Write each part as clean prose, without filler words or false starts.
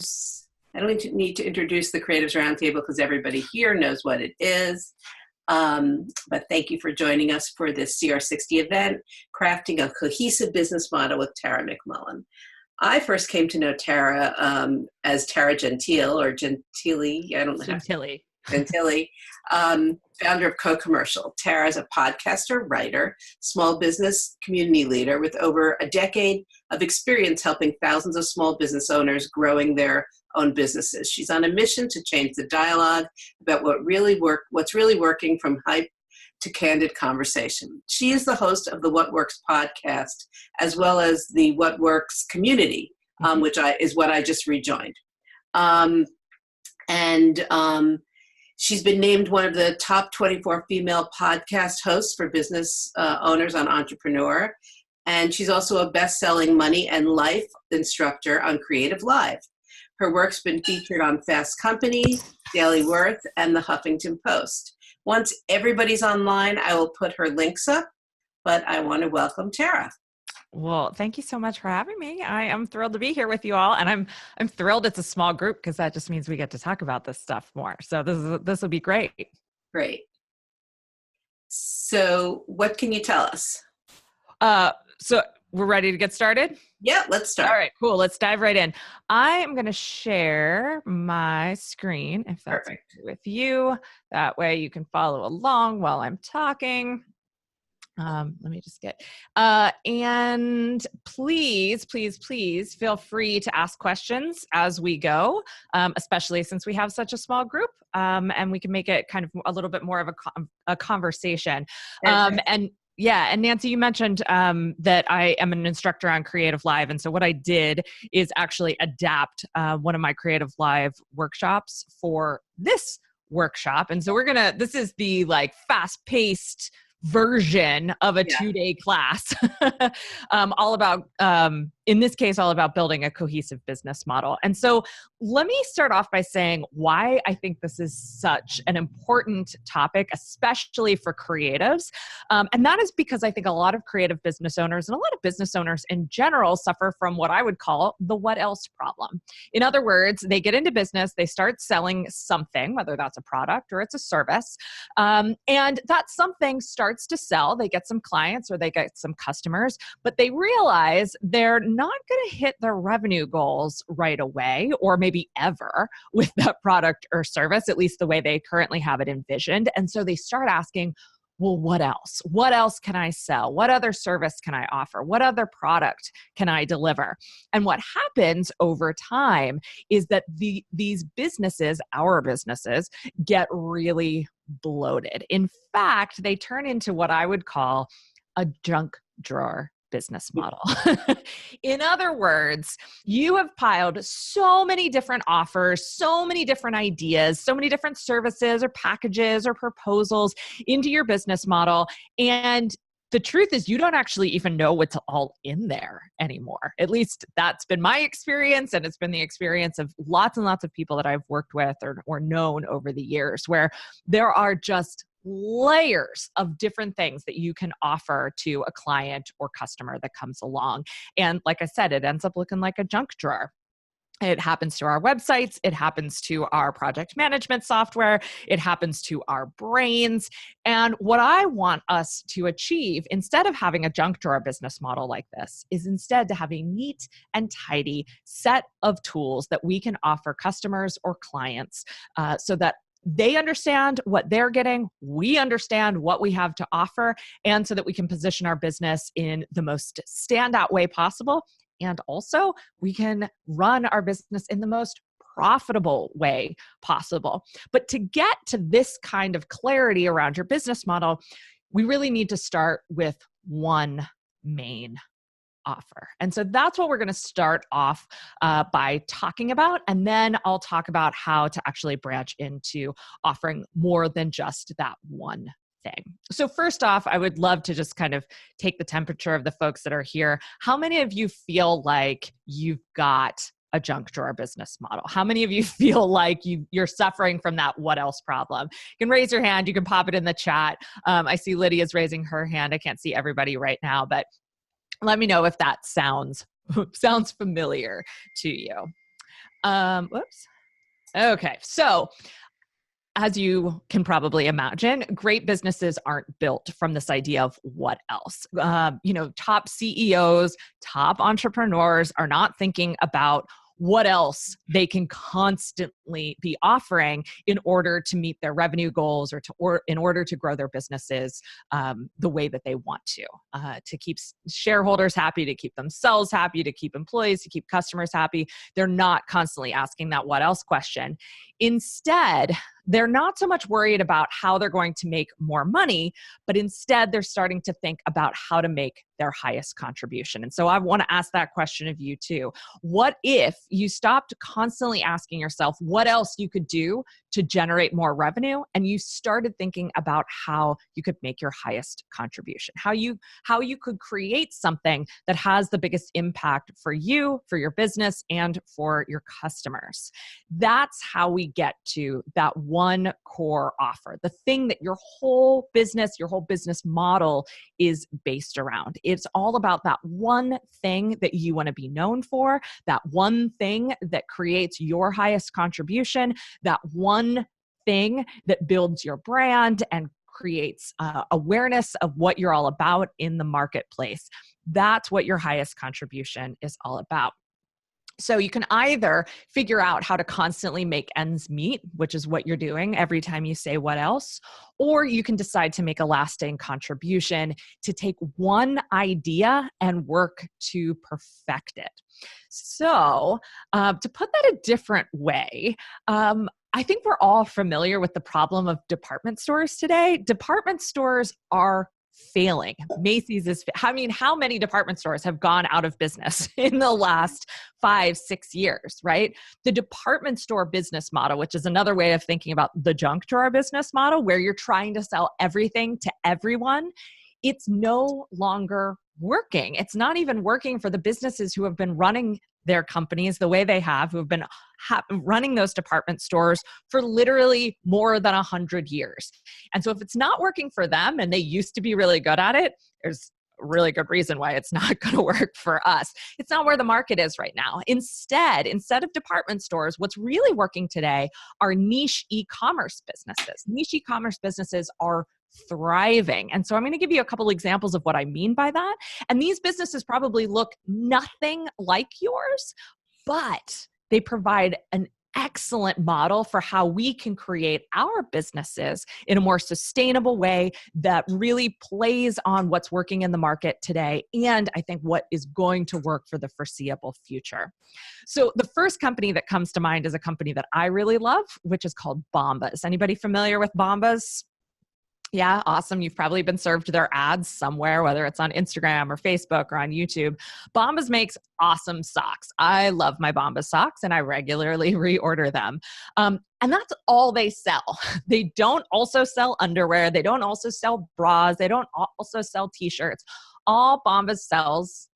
I don't need to introduce the Creatives Roundtable because everybody here knows what it is. But thank you for joining us for this CR60 event, Crafting a Cohesive Business Model with Tara McMullin. I first came to know Tara as Tara Gentile, or Gentili, I don't know. Gentili, founder of Co-Commercial. Tara is a podcaster, writer, small business community leader with over a decade of experience helping thousands of small business owners growing their own businesses. She's on a mission to change the dialogue about what's really working from hype to candid conversation. She is the host of the What Works podcast, as well as the What Works community, which is what I just rejoined. She's been named one of the top 24 female podcast hosts for business owners on Entrepreneur. And she's also a best-selling money and life instructor on Creative Live. Her work's been featured on Fast Company, Daily Worth, and the Huffington Post. Once everybody's online, I will put her links up, but I want to welcome Tara. Well, thank you so much for having me. I am thrilled to be here with you all, and I'm thrilled it's a small group because that just means we get to talk about this stuff more. So this will be great. Great. So what can you tell us? So we're ready to get started? Yeah, let's start. All right, cool. Let's dive right in. I am going to share my screen if that's okay with you. That way you can follow along while I'm talking. Let me just get, and please feel free to ask questions as we go, especially since we have such a small group, and we can make it kind of a little bit more of a conversation. And Nancy, you mentioned that I am an instructor on Creative Live. And so what I did is actually adapt one of my Creative Live workshops for this workshop. And so this is the like fast-paced version of a 2-day class, all about, in this case, all about building a cohesive business model. And so let me start off by saying why I think this is such an important topic, especially for creatives. And that is because I think a lot of creative business owners and a lot of business owners in general suffer from what I would call the what else problem. In other words, they get into business, they start selling something, whether that's a product or it's a service, and that something starts to sell. They get some clients or they get some customers, but they realize they're not going to hit their revenue goals right away or maybe ever with that product or service, at least the way they currently have it envisioned. And so they start asking, well, what else? What else can I sell? What other service can I offer? What other product can I deliver? And what happens over time is that these businesses, our businesses, get really bloated. In fact, they turn into what I would call a junk drawer business model. In other words, you have piled so many different offers, so many different ideas, so many different services or packages or proposals into your business model. And the truth is you don't actually even know what's all in there anymore. At least that's been my experience. And it's been the experience of lots and lots of people that I've worked with or known over the years, where there are just layers of different things that you can offer to a client or customer that comes along. And like I said, it ends up looking like a junk drawer. It happens to our websites. It happens to our project management software. It happens to our brains. And what I want us to achieve, instead of having a junk drawer business model like this, is instead to have a neat and tidy set of tools that we can offer customers or clients so that they understand what they're getting, we understand what we have to offer, and so that we can position our business in the most standout way possible. And also, we can run our business in the most profitable way possible. But to get to this kind of clarity around your business model, we really need to start with one main offer. And so that's what we're going to start off by talking about. And then I'll talk about how to actually branch into offering more than just that one thing. So first off, I would love to just kind of take the temperature of the folks that are here. How many of you feel like you've got a junk drawer business model? How many of you feel like you're suffering from that what else problem? You can raise your hand. You can pop it in the chat. I see Lydia's raising her hand. I can't see everybody right now, but let me know if that sounds familiar to you. Whoops. Okay. So as you can probably imagine, great businesses aren't built from this idea of what else. Top CEOs, top entrepreneurs are not thinking about what else they can constantly be offering in order to meet their revenue goals or in order to grow their businesses the way that they want to keep shareholders happy, to keep themselves happy, to keep employees, to keep customers happy. They're not constantly asking that what else question. Instead, they're not so much worried about how they're going to make more money, but instead they're starting to think about how to make their highest contribution. And so I want to ask that question of you too. What if you stopped constantly asking yourself what else you could do to generate more revenue, and you started thinking about how you could make your highest contribution, how you could create something that has the biggest impact for you, for your business, and for your customers? That's how we get to that one core offer, the thing that your whole business model is based around. It's all about that one thing that you want to be known for, that one thing that creates your highest contribution, that one thing that builds your brand and creates awareness of what you're all about in the marketplace. That's what your highest contribution is all about. So you can either figure out how to constantly make ends meet, which is what you're doing every time you say what else, or you can decide to make a lasting contribution, to take one idea and work to perfect it. So to put that a different way, I think we're all familiar with the problem of department stores today. Department stores are failing. Macy's is, how many department stores have gone out of business in the last 5-6 years, right? The department store business model, which is another way of thinking about the junk drawer business model, where you're trying to sell everything to everyone, it's no longer working. It's not even working for the businesses who have been running their companies the way they have, who have been running those department stores for literally more than 100 years. And so if it's not working for them, and they used to be really good at it, there's a really good reason why it's not going to work for us. It's not where the market is right now. Instead of department stores, what's really working today are niche e-commerce businesses. Niche e-commerce businesses are thriving. And so I'm going to give you a couple examples of what I mean by that. And these businesses probably look nothing like yours, but they provide an excellent model for how we can create our businesses in a more sustainable way that really plays on what's working in the market today, and I think what is going to work for the foreseeable future. So the first company that comes to mind is a company that I really love, which is called Bombas. Anybody familiar with Bombas? Yeah, awesome. You've probably been served their ads somewhere, whether it's on Instagram or Facebook or on YouTube. Bombas makes awesome socks. I love my Bombas socks, and I regularly reorder them. And that's all they sell. They don't also sell underwear. They don't also sell bras. They don't also sell t-shirts. All Bombas sells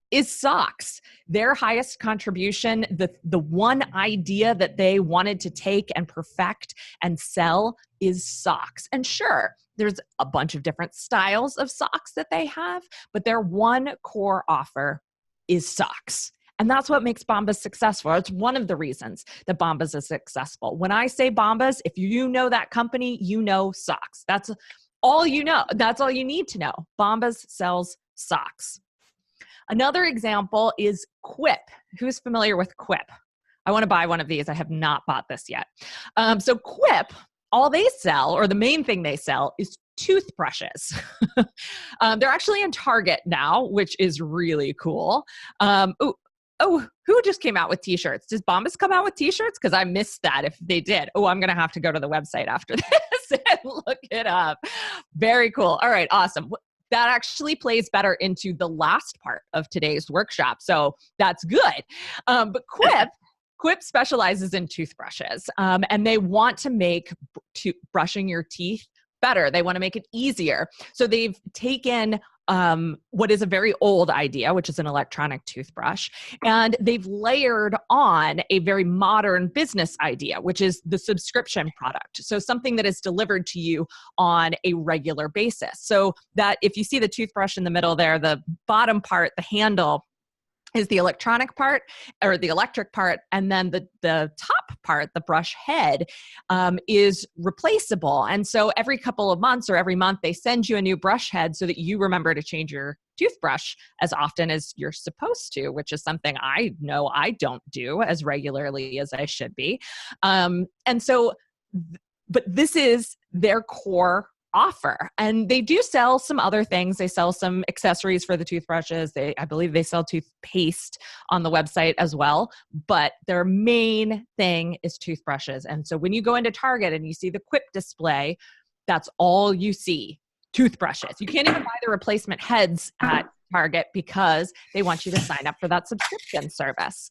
is socks. Their highest contribution, the one idea that they wanted to take and perfect and sell, is socks. And sure, there's a bunch of different styles of socks that they have, but their one core offer is socks. And that's what makes Bombas successful. It's one of the reasons that Bombas is successful. When I say Bombas, if you know that company, you know socks. That's all you know. That's all you need to know. Bombas sells socks. Another example is Quip. Who's familiar with Quip? I want to buy one of these. I have not bought this yet. So Quip, all they sell, or the main thing they sell, is toothbrushes. They're actually in Target now, which is really cool. Who just came out with t-shirts? Does Bombas come out with t-shirts? Because I missed that if they did. I'm going to have to go to the website after this and look it up. Very cool. All right, awesome. That actually plays better into the last part of today's workshop. So that's good. But Quip specializes in toothbrushes, and they want to make brushing your teeth better. They want to make it easier. So they've taken what is a very old idea, which is an electronic toothbrush, and they've layered on a very modern business idea, which is the subscription product. So something that is delivered to you on a regular basis. So that if you see the toothbrush in the middle there, the bottom part, the handle, is the electronic part or the electric part. And then the top part, the brush head, is replaceable. And so every couple of months or every month, they send you a new brush head so that you remember to change your toothbrush as often as you're supposed to, which is something I know I don't do as regularly as I should be. But this is their core offer. And they do sell some other things. They sell some accessories for the toothbrushes. I believe they sell toothpaste on the website as well. But their main thing is toothbrushes. And so when you go into Target and you see the Quip display, that's all you see, toothbrushes. You can't even buy the replacement heads at Target because they want you to sign up for that subscription service.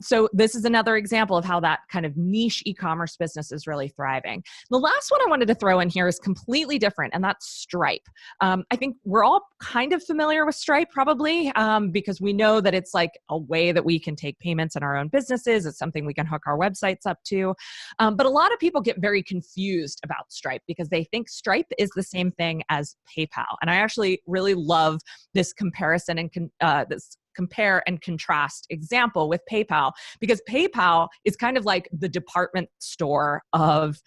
So this is another example of how that kind of niche e-commerce business is really thriving. The last one I wanted to throw in here is completely different, and that's Stripe. I think we're all kind of familiar with Stripe probably because we know that it's like a way that we can take payments in our own businesses. It's something we can hook our websites up to. But a lot of people get very confused about Stripe because they think Stripe is the same thing as PayPal. And I actually really love this comparison and this compare and contrast example with PayPal, because PayPal is kind of like the department store of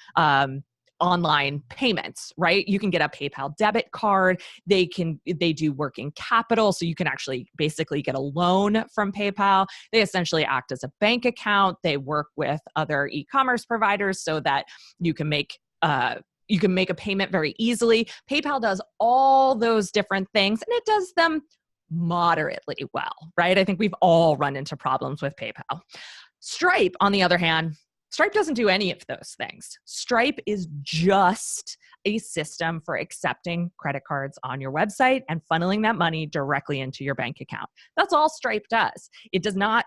online payments, right? You can get a PayPal debit card. They do working capital. So you can actually basically get a loan from PayPal. They essentially act as a bank account. They work with other e-commerce providers so that you can make a payment very easily. PayPal does all those different things, and it does them moderately well, right? I think we've all run into problems with PayPal. Stripe, on the other hand, Stripe doesn't do any of those things. Stripe is just a system for accepting credit cards on your website and funneling that money directly into your bank account. That's all Stripe does. It does not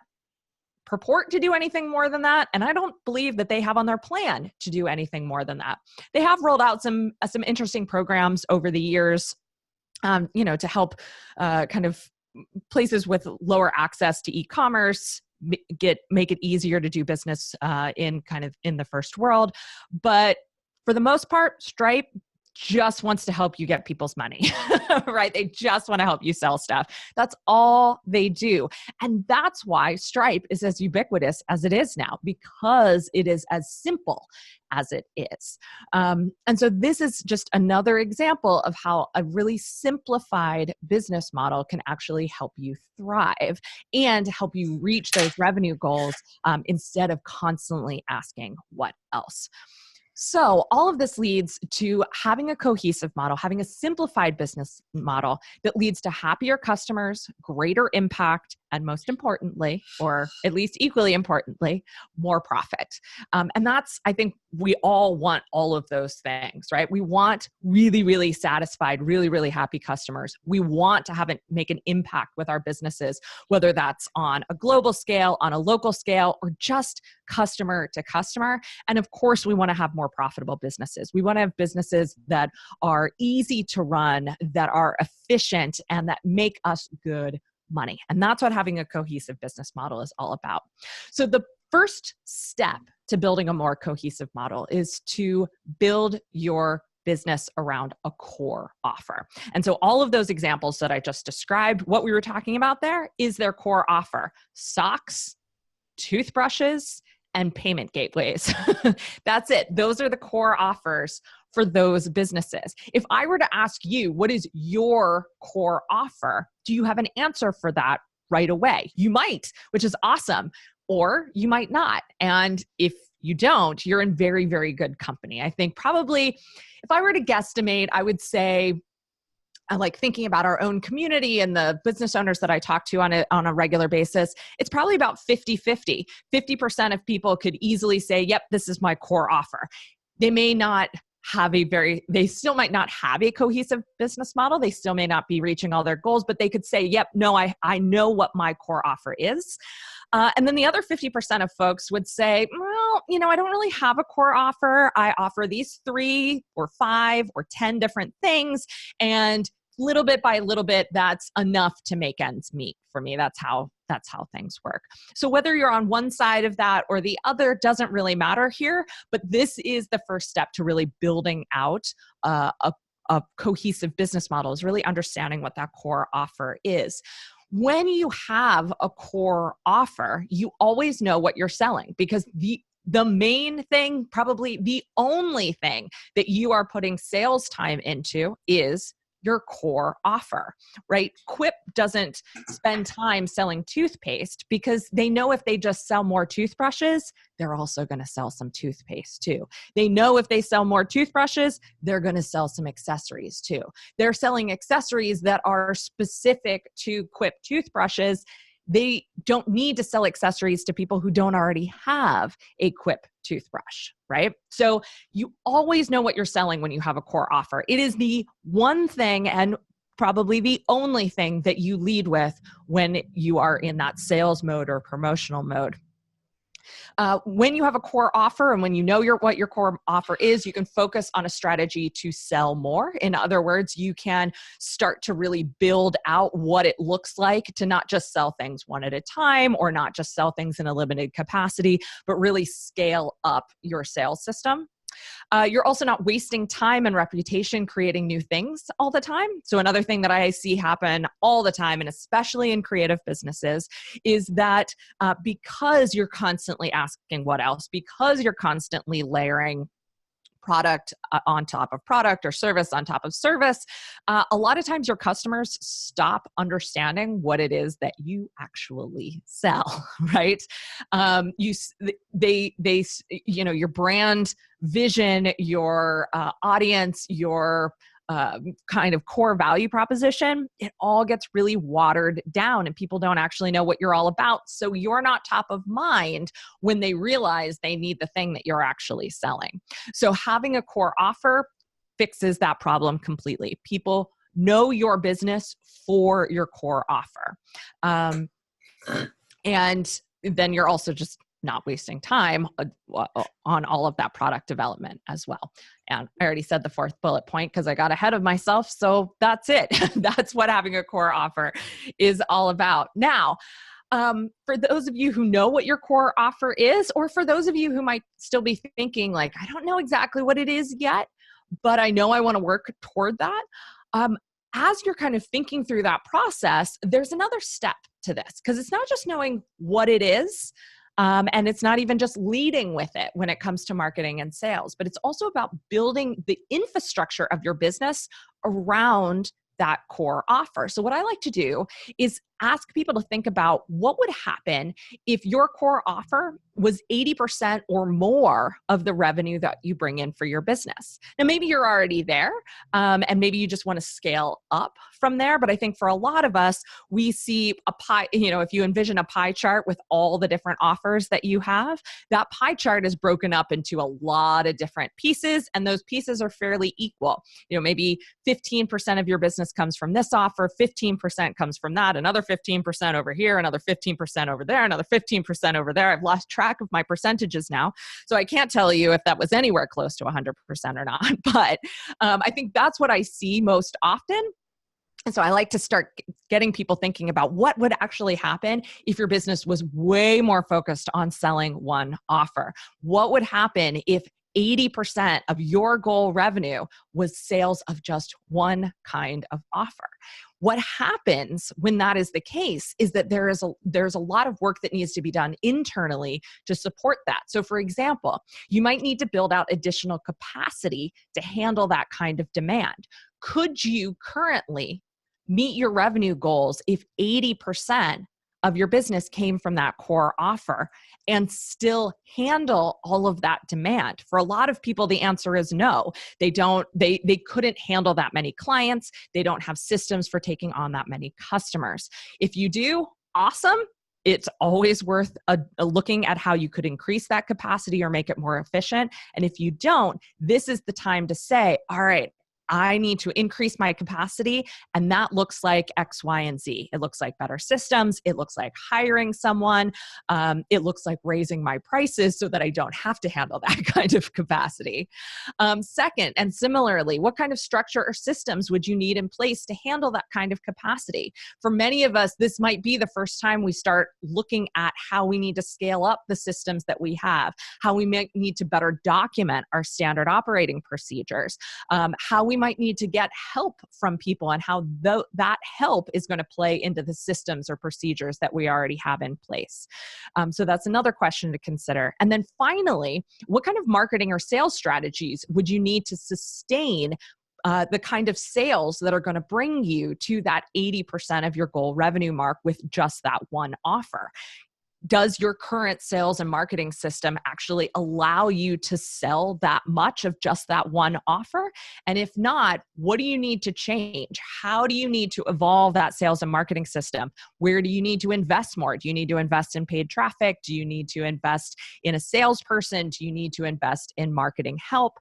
purport to do anything more than that, and I don't believe that they have on their plan to do anything more than that. They have rolled out some interesting programs over the years, to help kind of places with lower access to e-commerce make it easier to do business in the first world. But for the most part, Stripe just wants to help you get people's money, right? They just want to help you sell stuff. That's all they do. And that's why Stripe is as ubiquitous as it is now, because it is as simple as it is. And so this is just another example of how a really simplified business model can actually help you thrive and help you reach those revenue goals instead of constantly asking what else. So all of this leads to having a cohesive model, having a simplified business model that leads to happier customers, greater impact, and most importantly, or at least equally importantly, more profit. And that's, I think we all want all of those things, right? We want really, really satisfied, really, really happy customers. We want to make an impact with our businesses, whether that's on a global scale, on a local scale, or just customer to customer. And of course, we want to have more profitable businesses. We want to have businesses that are easy to run, that are efficient, and that make us good money. And that's what having a cohesive business model is all about. So the first step to building a more cohesive model is to build your business around a core offer. And so all of those examples that I just described, what we were talking about there is their core offer: socks, toothbrushes, and payment gateways. That's it. Those are the core offers for those businesses. If I were to ask you, what is your core offer? Do you have an answer for that right away? You might, which is awesome, or you might not. And if you don't, you're in very, very good company. I think probably if I were to guesstimate, I would say, like thinking about our own community and the business owners that I talk to on a regular basis, it's probably about 50-50. 50% of people could easily say, yep, this is my core offer. They may not have they still might not have a cohesive business model. They still may not be reaching all their goals, but they could say, yep, no, I know what my core offer is. And then the other 50% of folks would say, well, I don't really have a core offer. I offer these 3 or 5 or 10 different things. And little bit by little bit, that's enough to make ends meet for me. That's how things work. So whether you're on one side of that or the other doesn't really matter here, but this is the first step to really building out a cohesive business model, is really understanding what that core offer is. When you have a core offer, you always know what you're selling, because the main thing, probably the only thing that you are putting sales time into is your core offer, right? Quip doesn't spend time selling toothpaste because they know if they just sell more toothbrushes, they're also going to sell some toothpaste too. They know if they sell more toothbrushes, they're going to sell some accessories too. They're selling accessories that are specific to Quip toothbrushes. They don't need to sell accessories to people who don't already have a Quip toothbrush, right? So you always know what you're selling when you have a core offer. It is the one thing, and probably the only thing, that you lead with when you are in that sales mode or promotional mode. When you have a core offer and when you know what your core offer is, you can focus on a strategy to sell more. In other words, you can start to really build out what it looks like to not just sell things one at a time or not just sell things in a limited capacity, but really scale up your sales system. You're also not wasting time and reputation creating new things all the time. So another thing that I see happen all the time, and especially in creative businesses, is that because you're constantly asking what else, because you're constantly layering product on top of product or service on top of service, a lot of times your customers stop understanding what it is that you actually sell, right? Your brand vision, your audience, your kind of core value proposition, it all gets really watered down and people don't actually know what you're all about. So you're not top of mind when they realize they need the thing that you're actually selling. So having a core offer fixes that problem completely. People know your business for your core offer. And then you're also just not wasting time on all of that product development as well. And I already said the fourth bullet point because I got ahead of myself. So that's it. That's what having a core offer is all about. Now, for those of you who know what your core offer is, or for those of you who might still be thinking like, I don't know exactly what it is yet, but I know I want to work toward that. As you're kind of thinking through that process, there's another step to this, because it's not just knowing what it is, and it's not even just leading with it when it comes to marketing and sales, but it's also about building the infrastructure of your business around that core offer. So what I like to do is ask people to think about what would happen if your core offer was 80% or more of the revenue that you bring in for your business. Now, maybe you're already there, and maybe you just want to scale up from there. But I think for a lot of us, we see a pie, if you envision a pie chart with all the different offers that you have, that pie chart is broken up into a lot of different pieces, and those pieces are fairly equal. Maybe 15% of your business comes from this offer, 15% comes from that, another 15% over here, another 15% over there, another 15% over there. I've lost track of my percentages now, so I can't tell you if that was anywhere close to 100% or not. But I think that's what I see most often. And so I like to start getting people thinking about what would actually happen if your business was way more focused on selling one offer. What would happen if 80% of your goal revenue was sales of just one kind of offer? What happens when that is the case is that there's a lot of work that needs to be done internally to support that. So for example, you might need to build out additional capacity to handle that kind of demand. Could you currently meet your revenue goals if 80% of your business came from that core offer and still handle all of that demand? For a lot of people, the answer is no. They couldn't handle that many clients. They don't have systems for taking on that many customers. If you do, awesome. It's always worth looking at how you could increase that capacity or make it more efficient. And if you don't, this is the time to say, all right, I need to increase my capacity, and that looks like X, Y, and Z. It looks like better systems. It looks like hiring someone. It looks like raising my prices so that I don't have to handle that kind of capacity. Second, and similarly, what kind of structure or systems would you need in place to handle that kind of capacity? For many of us, this might be the first time we start looking at how we need to scale up the systems that we have, how we may need to better document our standard operating procedures, how we might need to get help from people and how that help is going to play into the systems or procedures that we already have in place. So that's another question to consider. And then finally, what kind of marketing or sales strategies would you need to sustain the kind of sales that are going to bring you to that 80% of your goal revenue mark with just that one offer? Does your current sales and marketing system actually allow you to sell that much of just that one offer? And if not, what do you need to change? How do you need to evolve that sales and marketing system? Where do you need to invest more? Do you need to invest in paid traffic? Do you need to invest in a salesperson? Do you need to invest in marketing help?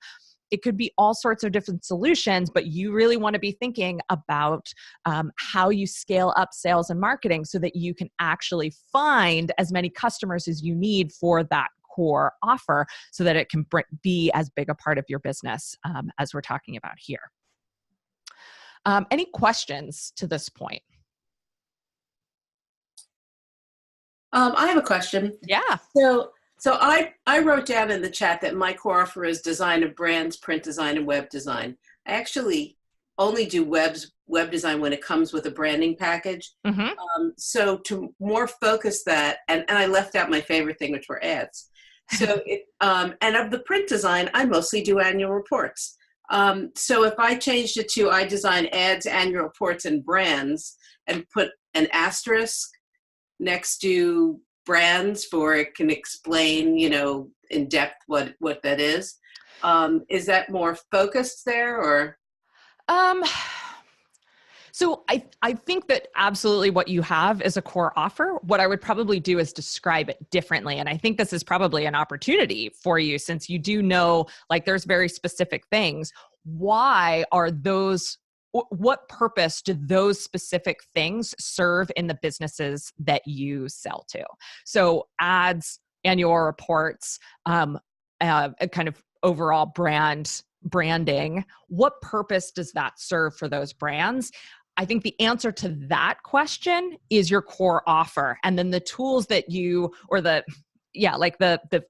It could be all sorts of different solutions, but you really want to be thinking about how you scale up sales and marketing so that you can actually find as many customers as you need for that core offer so that it can be as big a part of your business as we're talking about here. Any questions to this point? I have a question. Yeah. So I wrote down in the chat that my core offer is design of brands, print design, and web design. I actually only do web design when it comes with a branding package. Mm-hmm. So to more focus that, and I left out my favorite thing, which were ads. So and of the print design, I mostly do annual reports. So if I changed it to I design ads, annual reports, and brands, and put an asterisk next to brands for it can explain, in depth what that is. Is that more focused there or? So I think that absolutely what you have is a core offer. What I would probably do is describe it differently. And I think this is probably an opportunity for you since you do know, like there's very specific things. Why are those what purpose do those specific things serve in the businesses that you sell to? So ads, annual reports, kind of overall branding, what purpose does that serve for those brands? I think the answer to that question is your core offer. And then the tools that you, or the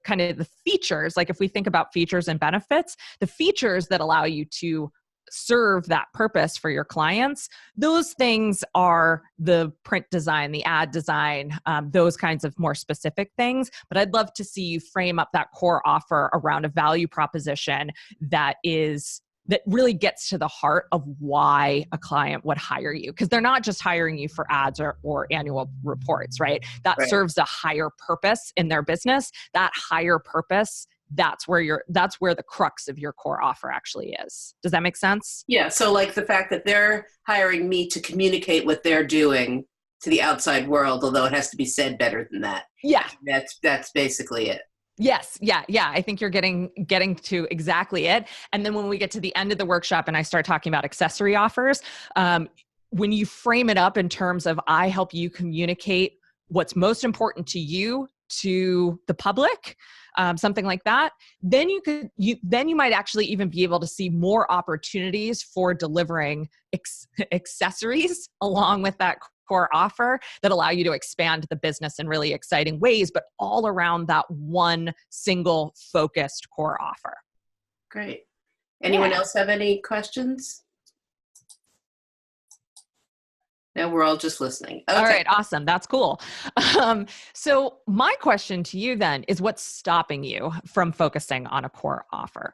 kind of the features, like if we think about features and benefits, the features that allow you to serve that purpose for your clients, those things are the print design, the ad design, those kinds of more specific things. But I'd love to see you frame up that core offer around a value proposition that really gets to the heart of why a client would hire you. Because they're not just hiring you for ads or annual reports, right? That serves a higher purpose in their business. That higher purpose, that's where the crux of your core offer actually is. Does that make sense? Yeah. So like the fact that they're hiring me to communicate what they're doing to the outside world, although it has to be said better than that. Yeah. That's basically it. Yes. Yeah. I think you're getting to exactly it. And then when we get to the end of the workshop and I start talking about accessory offers, when you frame it up in terms of I help you communicate what's most important to you to the public, something like that, then you might actually even be able to see more opportunities for delivering accessories along with that core offer that allow you to expand the business in really exciting ways, but all around that one single focused core offer. Great. Anyone else have any questions? No, we're all just listening. Okay. All right. Awesome. That's cool. So my question to you then is what's stopping you from focusing on a core offer?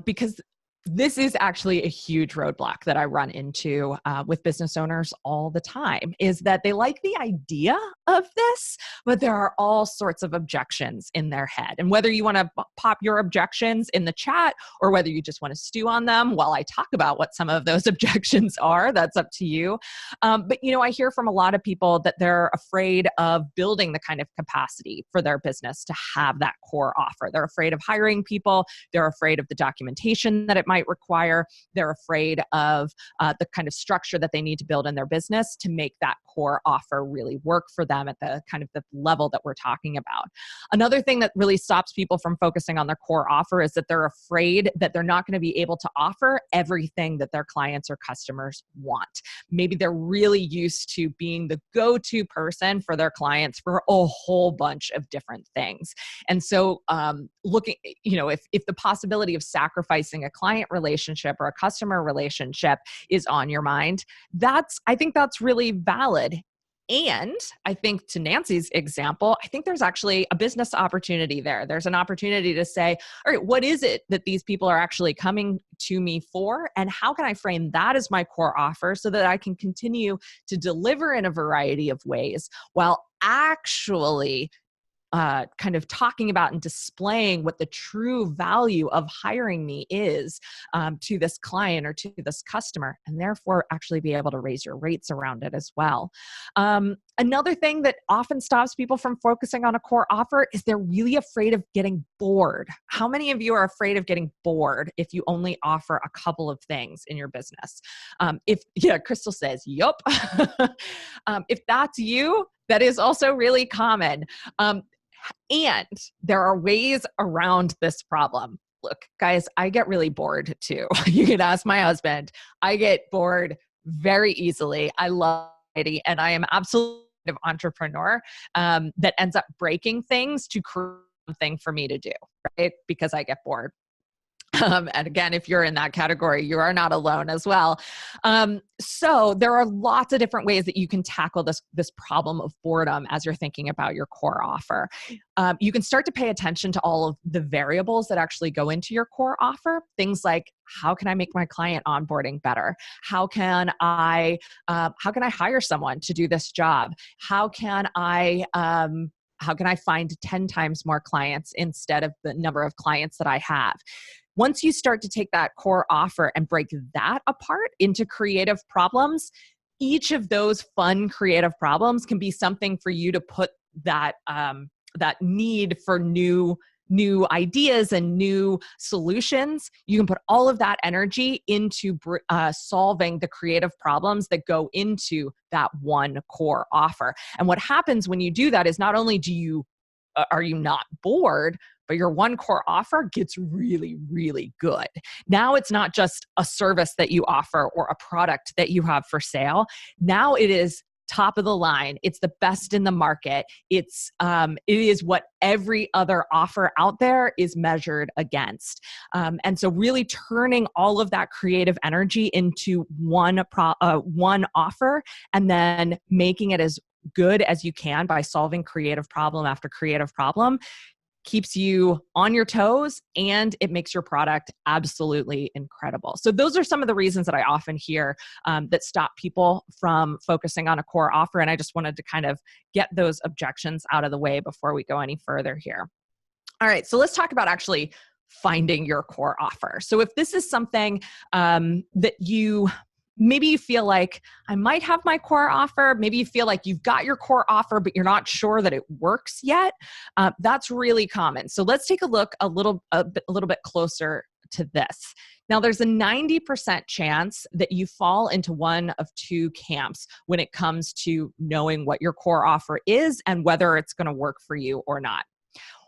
Because this is actually a huge roadblock that I run into with business owners all the time, is that they like the idea of this, but there are all sorts of objections in their head. And whether you want to pop your objections in the chat or whether you just want to stew on them while I talk about what some of those objections are, that's up to you. But, I hear from a lot of people that they're afraid of building the kind of capacity for their business to have that core offer. They're afraid of hiring people. They're afraid of the documentation that it might require. They're afraid of the kind of structure that they need to build in their business to make that core offer really work for them at the kind of the level that we're talking about. Another thing that really stops people from focusing on their core offer is that they're afraid that they're not going to be able to offer everything that their clients or customers want. Maybe they're really used to being the go-to person for their clients for a whole bunch of different things. And so looking, if the possibility of sacrificing a client client relationship or a customer relationship is on your mind, I think that's really valid. And I think to Nancy's example, I think there's actually a business opportunity there. There's an opportunity to say, all right, what is it that these people are actually coming to me for? And how can I frame that as my core offer so that I can continue to deliver in a variety of ways while actually kind of talking about and displaying what the true value of hiring me is to this client or to this customer, and therefore actually be able to raise your rates around it as well. Another thing that often stops people from focusing on a core offer is they're really afraid of getting bored. How many of you are afraid of getting bored if you only offer a couple of things in your business? Crystal says, yup. If that's you, that is also really common. And there are ways around this problem. Look, guys, I get really bored too. You can ask my husband. I get bored very easily. I love it, and I am absolutely an entrepreneur that ends up breaking things to create something for me to do, right? Because I get bored. And again, if you're in that category, you are not alone as well. So there are lots of different ways that you can tackle this problem of boredom as you're thinking about your core offer. You can start to pay attention to all of the variables that actually go into your core offer. Things like, how can I make my client onboarding better? How can I hire someone to do this job? How can I find 10 times more clients instead of the number of clients that I have? Once you start to take that core offer and break that apart into creative problems, each of those fun creative problems can be something for you to put that need for new ideas and new solutions. You can put all of that energy into solving the creative problems that go into that one core offer. And what happens when you do that is not only are you not bored, but your one core offer gets really, really good. Now it's not just a service that you offer or a product that you have for sale. Now it is top of the line. It's the best in the market. It is what every other offer out there is measured against. And so really turning all of that creative energy into one offer and then making it as good as you can by solving creative problem after creative problem keeps you on your toes, and it makes your product absolutely incredible. So those are some of the reasons that I often hear that stop people from focusing on a core offer. And I just wanted to kind of get those objections out of the way before we go any further here. All right, so let's talk about actually finding your core offer. So if this is something that maybe you feel like I might have my core offer. Maybe you feel like you've got your core offer, but you're not sure that it works yet. That's really common. So let's take a look a little bit closer to this. Now, there's a 90% chance that you fall into one of two camps when it comes to knowing what your core offer is and whether it's going to work for you or not.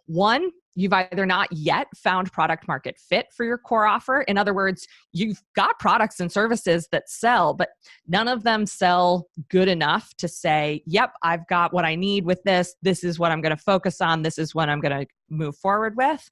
One, you've either not yet found product market fit for your core offer. In other words, you've got products and services that sell, but none of them sell good enough to say, yep, I've got what I need with this. This is what I'm going to focus on. This is what I'm going to move forward with.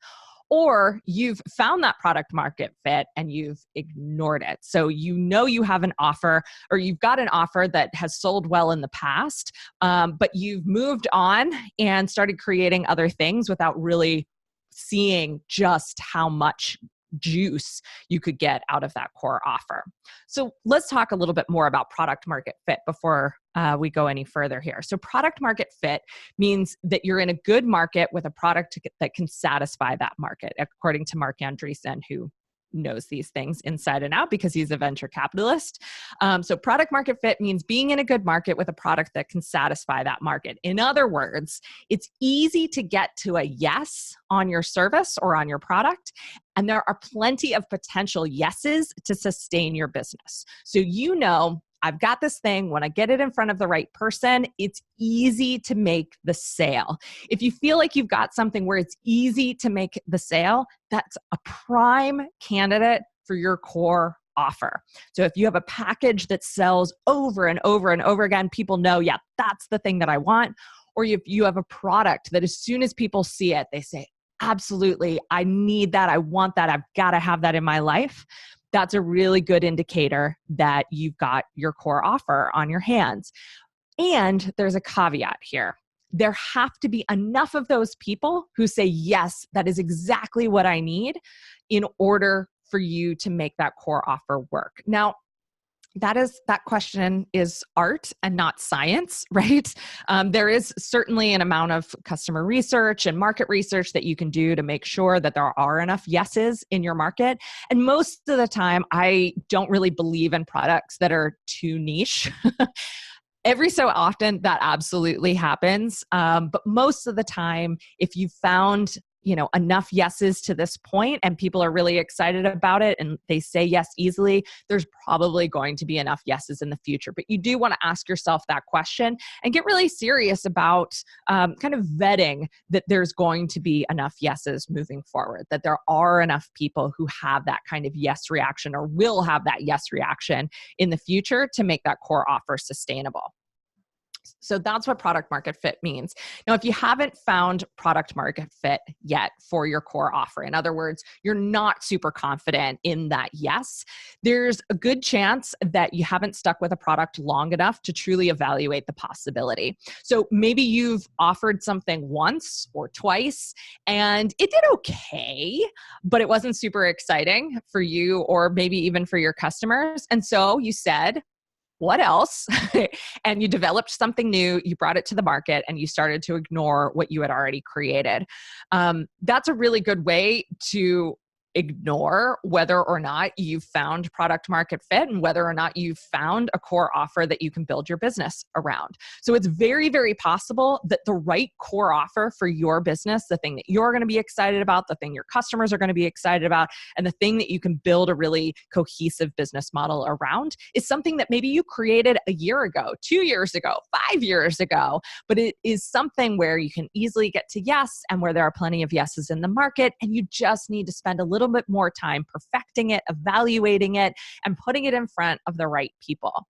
Or you've found that product market fit and you've ignored it. So you have an offer, or you've got an offer that has sold well in the past, but you've moved on and started creating other things without really seeing just how much juice you could get out of that core offer. So let's talk a little bit more about product market fit before we go any further here. So product market fit means that you're in a good market with a product that can satisfy that market, according to Mark Andreessen, who knows these things inside and out because he's a venture capitalist. So product market fit means being in a good market with a product that can satisfy that market. In other words, it's easy to get to a yes on your service or on your product, and there are plenty of potential yeses to sustain your business. So I've got this thing. When I get it in front of the right person, it's easy to make the sale. If you feel like you've got something where it's easy to make the sale, that's a prime candidate for your core offer. So if you have a package that sells over and over and over again, people know, yeah, that's the thing that I want. Or if you have a product that as soon as people see it, they say, absolutely, I need that, I want that, I've got to have that in my life, that's a really good indicator that you've got your core offer on your hands. And there's a caveat here. There have to be enough of those people who say, yes, that is exactly what I need in order for you to make that core offer work. Now, that question is art and not science, right? There is certainly an amount of customer research and market research that you can do to make sure that there are enough yeses in your market. And most of the time, I don't really believe in products that are too niche. Every so often that absolutely happens. But most of the time, if you've found, enough yeses to this point and people are really excited about it and they say yes easily, there's probably going to be enough yeses in the future. But you do want to ask yourself that question and get really serious about kind of vetting that there's going to be enough yeses moving forward, that there are enough people who have that kind of yes reaction or will have that yes reaction in the future to make that core offer sustainable. So that's what product market fit means. Now, if you haven't found product market fit yet for your core offer, in other words, you're not super confident in that yes, there's a good chance that you haven't stuck with a product long enough to truly evaluate the possibility. So maybe you've offered something once or twice and it did okay, but it wasn't super exciting for you or maybe even for your customers. And so you said, what else? And you developed something new, you brought it to the market, and you started to ignore what you had already created. That's a really good way to ignore whether or not you've found product market fit and whether or not you've found a core offer that you can build your business around. So it's very, very possible that the right core offer for your business, the thing that you're going to be excited about, the thing your customers are going to be excited about, and the thing that you can build a really cohesive business model around is something that maybe you created a year ago, 2 years ago, 5 years ago, but it is something where you can easily get to yes and where there are plenty of yeses in the market, and you just need to spend a little bit more time perfecting it, evaluating it, and putting it in front of the right people.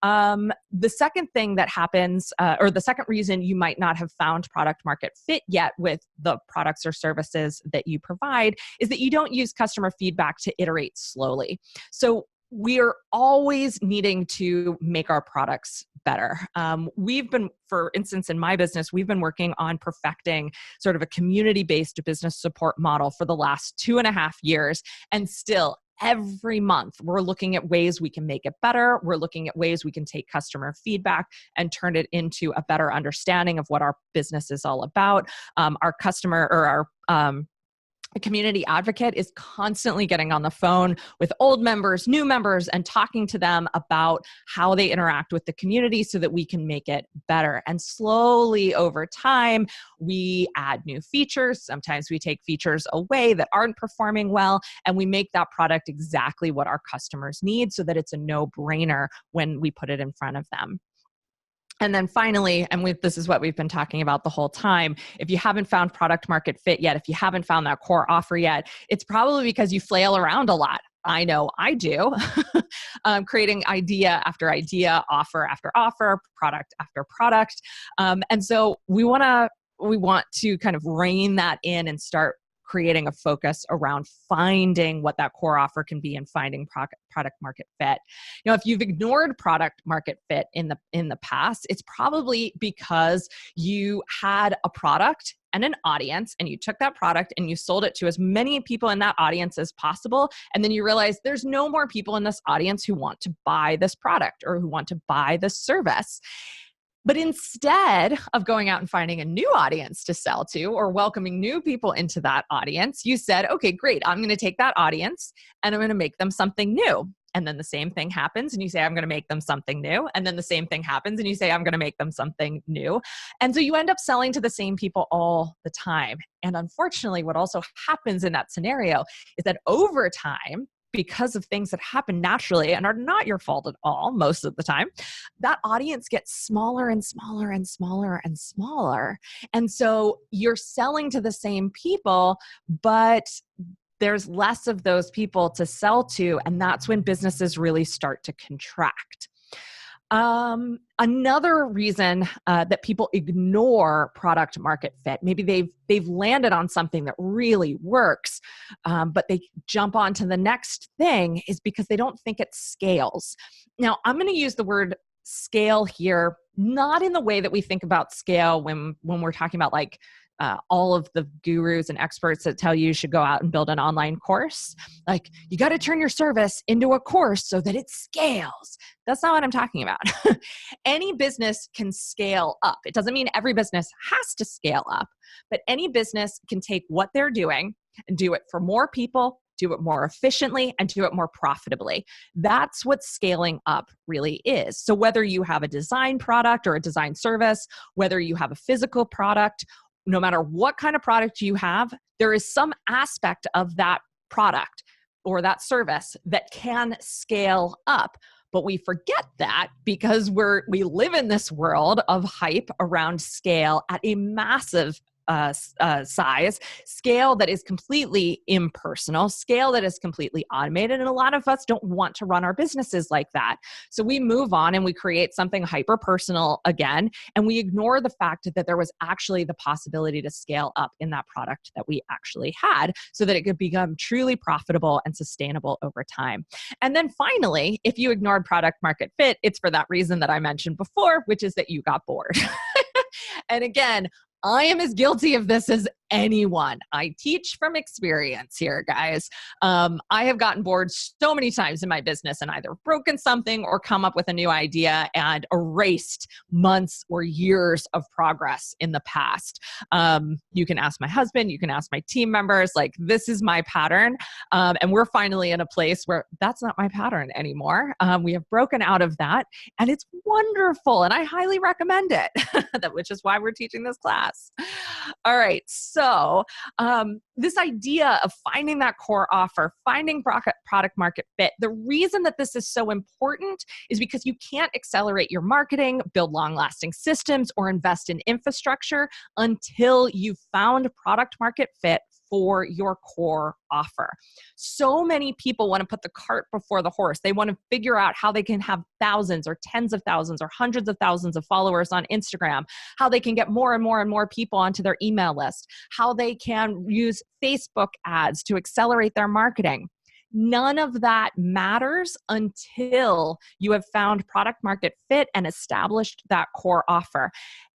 The second thing that happens, or the second reason you might not have found product market fit yet with the products or services that you provide is that you don't use customer feedback to iterate slowly. So we are always needing to make our products better. We've been, for instance, in my business, we've been working on perfecting sort of a community-based business support model for the last 2.5 years. And still, every month, we're looking at ways we can make it better. We're looking at ways we can take customer feedback and turn it into a better understanding of what our business is all about. Our customer or our a community advocate is constantly getting on the phone with old members, new members, and talking to them about how they interact with the community so that we can make it better. And slowly over time, we add new features. Sometimes we take features away that aren't performing well, and we make that product exactly what our customers need so that it's a no-brainer when we put it in front of them. And then finally, and this is what we've been talking about the whole time, if you haven't found product market fit yet, if you haven't found that core offer yet, it's probably because you flail around a lot. I know I do, creating idea after idea, offer after offer, product after product. And so we want to kind of rein that in and start creating a focus around finding what that core offer can be and finding product market fit. If you've ignored product market fit in the past, it's probably because you had a product and an audience, and you took that product and you sold it to as many people in that audience as possible. And then you realize there's no more people in this audience who want to buy this product or who want to buy this service. But instead of going out and finding a new audience to sell to or welcoming new people into that audience, you said, okay, great, I'm going to take that audience and I'm going to make them something new. And then the same thing happens and you say, I'm going to make them something new. And then the same thing happens and you say, I'm going to make them something new. And so you end up selling to the same people all the time. And unfortunately, what also happens in that scenario is that over time, because of things that happen naturally and are not your fault at all most of the time, that audience gets smaller and smaller and smaller and smaller. And so you're selling to the same people, but there's less of those people to sell to, and that's when businesses really start to contract. Another reason that people ignore product market fit, maybe they've landed on something that really works, but they jump on to the next thing, is because they don't think it scales. Now, I'm going to use the word scale here, not in the way that we think about scale when we're talking about like all of the gurus and experts that tell you should go out and build an online course. Like, you got to turn your service into a course so that it scales. That's not what I'm talking about. Any business can scale up. It doesn't mean every business has to scale up, but any business can take what they're doing and do it for more people, do it more efficiently, and do it more profitably. That's what scaling up really is. So whether you have a design product or a design service, whether you have a physical product, no matter what kind of product you have, there is some aspect of that product or that service that can scale up. But we forget that because we live in this world of hype around scale at a massive size, scale that is completely impersonal, scale that is completely automated. And a lot of us don't want to run our businesses like that. So we move on and we create something hyper personal again, and we ignore the fact that there was actually the possibility to scale up in that product that we actually had so that it could become truly profitable and sustainable over time. And then finally, if you ignored product market fit, it's for that reason that I mentioned before, which is that you got bored. And again, I am as guilty of this as anyone. I teach from experience here, guys. I have gotten bored so many times in my business and either broken something or come up with a new idea and erased months or years of progress in the past. You can ask my husband, you can ask my team members, like, this is my pattern. And we're finally in a place where that's not my pattern anymore. We have broken out of that and it's wonderful. And I highly recommend it, which is why we're teaching this class. All right. So this idea of finding that core offer, finding product market fit, the reason that this is so important is because you can't accelerate your marketing, build long-lasting systems, or invest in infrastructure until you've found product market fit for your core offer. So many people want to put the cart before the horse. They want to figure out how they can have thousands or tens of thousands or hundreds of thousands of followers on Instagram, how they can get more and more and more people onto their email list, how they can use Facebook ads to accelerate their marketing. None of that matters until you have found product market fit and established that core offer.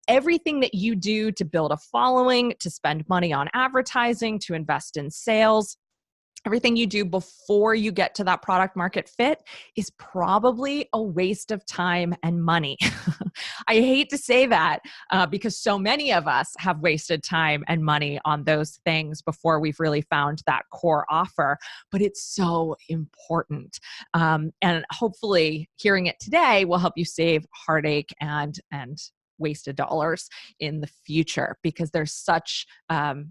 Everything that you do to build a following, to spend money on advertising, to invest in sales, everything you do before you get to that product market fit is probably a waste of time and money. I hate to say that because so many of us have wasted time and money on those things before we've really found that core offer, but it's so important. And hopefully hearing it today will help you save heartache and wasted dollars in the future, because there's such,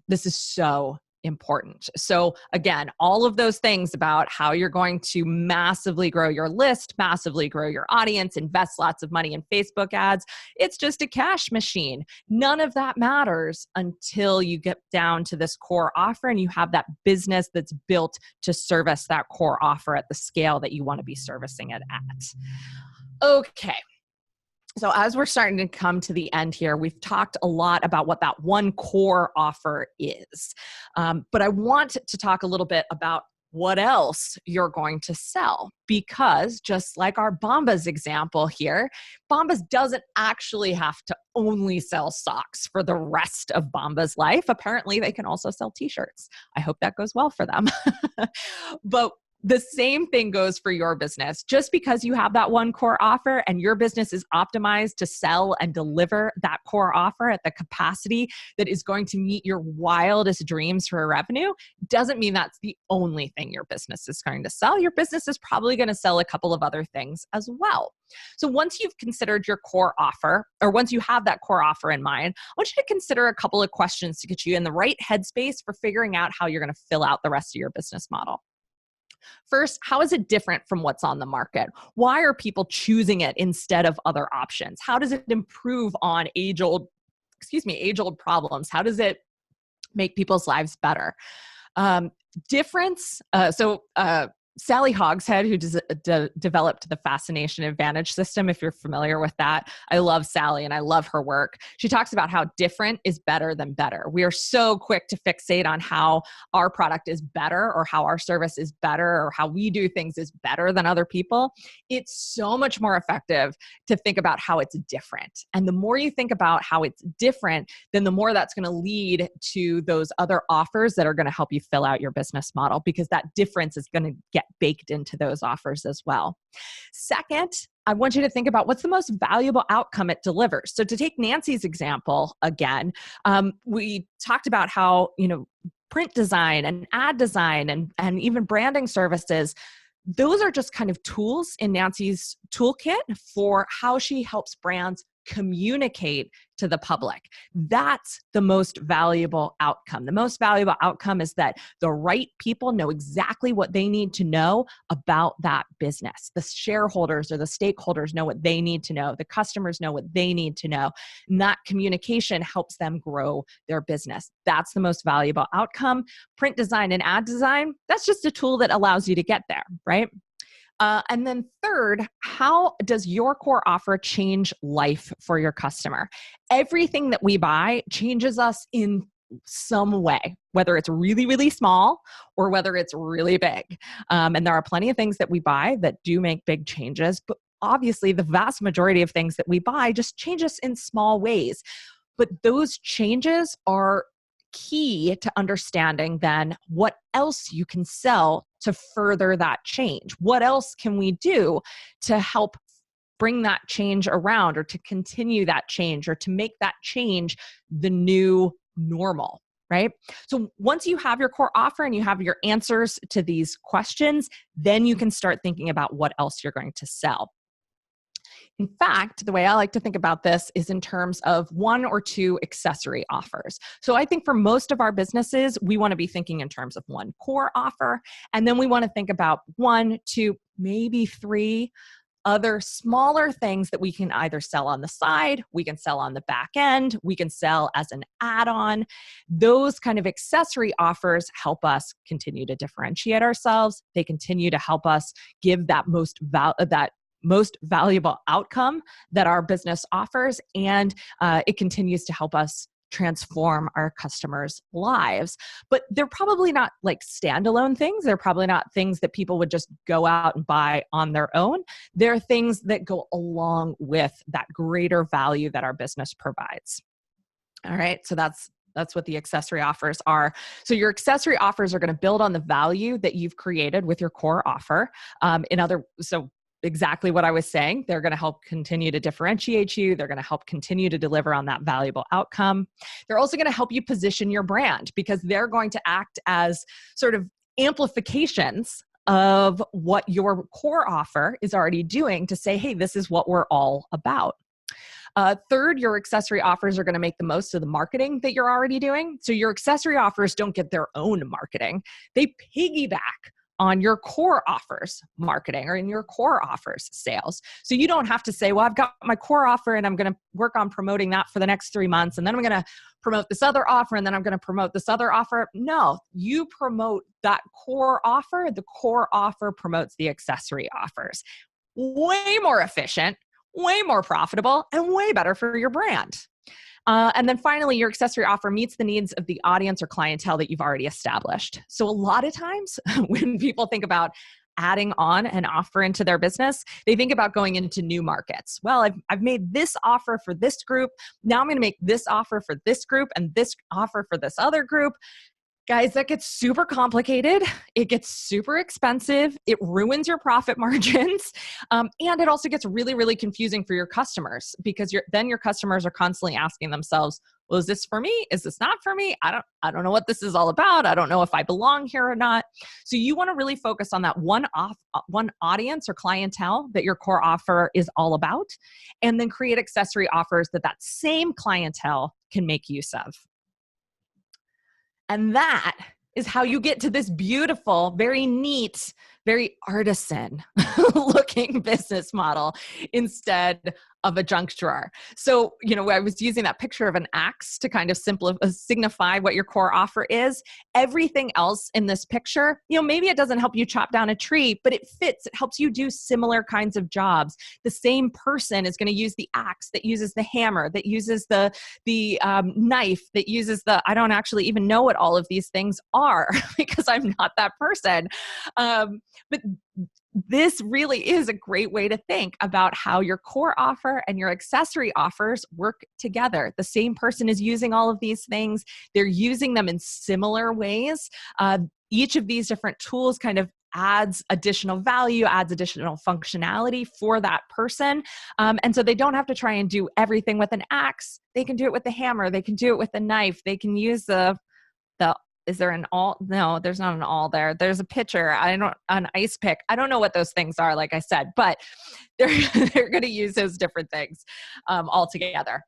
this is so important. So again, all of those things about how you're going to massively grow your list, massively grow your audience, invest lots of money in Facebook ads, it's just a cash machine. None of that matters until you get down to this core offer and you have that business that's built to service that core offer at the scale that you want to be servicing it at. Okay. So as we're starting to come to the end here, we've talked a lot about what that one core offer is. But I want to talk a little bit about what else you're going to sell, because just like our Bombas example here, Bombas doesn't actually have to only sell socks for the rest of Bombas' life. Apparently, they can also sell t-shirts. I hope that goes well for them. But the same thing goes for your business. Just because you have that one core offer and your business is optimized to sell and deliver that core offer at the capacity that is going to meet your wildest dreams for revenue, doesn't mean that's the only thing your business is going to sell. Your business is probably going to sell a couple of other things as well. So once you've considered your core offer, or once you have that core offer in mind, I want you to consider a couple of questions to get you in the right headspace for figuring out how you're going to fill out the rest of your business model. First, how is it different from what's on the market? Why are people choosing it instead of other options? How does it improve on age-old problems? How does it make people's lives better? Sally Hogshead, who developed the Fascination Advantage system, if you're familiar with that. I love Sally and I love her work. She talks about how different is better than better. We are so quick to fixate on how our product is better or how our service is better or how we do things is better than other people. It's so much more effective to think about how it's different. And the more you think about how it's different, then the more that's going to lead to those other offers that are going to help you fill out your business model, because that difference is going to get baked into those offers as well. Second, I want you to think about what's the most valuable outcome it delivers. So to take Nancy's example again, we talked about how, print design and ad design and even branding services, those are just kind of tools in Nancy's toolkit for how she helps brands communicate to the public. That's the most valuable outcome. The most valuable outcome is that the right people know exactly what they need to know about that business. The shareholders or the stakeholders know what they need to know. The customers know what they need to know. And that communication helps them grow their business. That's the most valuable outcome. Print design and ad design, that's just a tool that allows you to get there, right? And then third, how does your core offer change life for your customer? Everything that we buy changes us in some way, whether it's really, really small or whether it's really big. And there are plenty of things that we buy that do make big changes, but obviously the vast majority of things that we buy just change us in small ways. But those changes are key to understanding then what else you can sell to further that change. What else can we do to help bring that change around or to continue that change or to make that change the new normal, right? So once you have your core offer and you have your answers to these questions, then you can start thinking about what else you're going to sell. In fact, the way I like to think about this is in terms of 1 or 2 accessory offers. So I think for most of our businesses, we want to be thinking in terms of 1 core offer, and then we want to think about 1, 2, maybe 3 other smaller things that we can either sell on the side, we can sell on the back end, we can sell as an add-on. Those kind of accessory offers help us continue to differentiate ourselves. They continue to help us give that most valuable outcome that our business offers, and it continues to help us transform our customers' lives. But they're probably not like standalone things. They're probably not things that people would just go out and buy on their own. They're things that go along with that greater value that our business provides. All right, so that's what the accessory offers are. So your accessory offers are going to build on the value that you've created with your core offer. Exactly what I was saying. They're going to help continue to differentiate you. They're going to help continue to deliver on that valuable outcome. They're also going to help you position your brand because they're going to act as sort of amplifications of what your core offer is already doing to say, hey, this is what we're all about. Third, your accessory offers are going to make the most of the marketing that you're already doing. So your accessory offers don't get their own marketing. They piggyback on your core offers marketing or in your core offers sales. So you don't have to say, well, I've got my core offer and I'm going to work on promoting that for the next 3 months. And then I'm going to promote this other offer. And then I'm going to promote this other offer. No, you promote that core offer. The core offer promotes the accessory offers. Way more efficient, way more profitable, and way better for your brand. And then finally, your accessory offer meets the needs of the audience or clientele that you've already established. So a lot of times when people think about adding on an offer into their business, they think about going into new markets. Well, I've made this offer for this group. Now I'm going to make this offer for this group and this offer for this other group. Guys, that gets super complicated. It gets super expensive. It ruins your profit margins. And it also gets really, really confusing for your customers because then your customers are constantly asking themselves, well, is this for me? Is this not for me? I don't know what this is all about. I don't know if I belong here or not. So you want to really focus on that one audience or clientele that your core offer is all about, and then create accessory offers that same clientele can make use of. And that is how you get to this beautiful, very neat very artisan looking business model instead of a junk drawer. So, I was using that picture of an axe to kind of signify what your core offer is. Everything else in this picture, maybe it doesn't help you chop down a tree, but it fits. It helps you do similar kinds of jobs. The same person is going to use the axe, that uses the hammer, that uses the knife, that uses I don't actually even know what all of these things are because I'm not that person. But this really is a great way to think about how your core offer and your accessory offers work together. The same person is using all of these things. They're using them in similar ways. Each of these different tools kind of adds additional value, adds additional functionality for that person. And so they don't have to try and do everything with an axe. They can do it with the hammer. They can do it with the knife. They can use is there an awl? No, there's not an awl there. There's a pitcher. An ice pick. I don't know what those things are, like I said, but they're going to use those different things all together.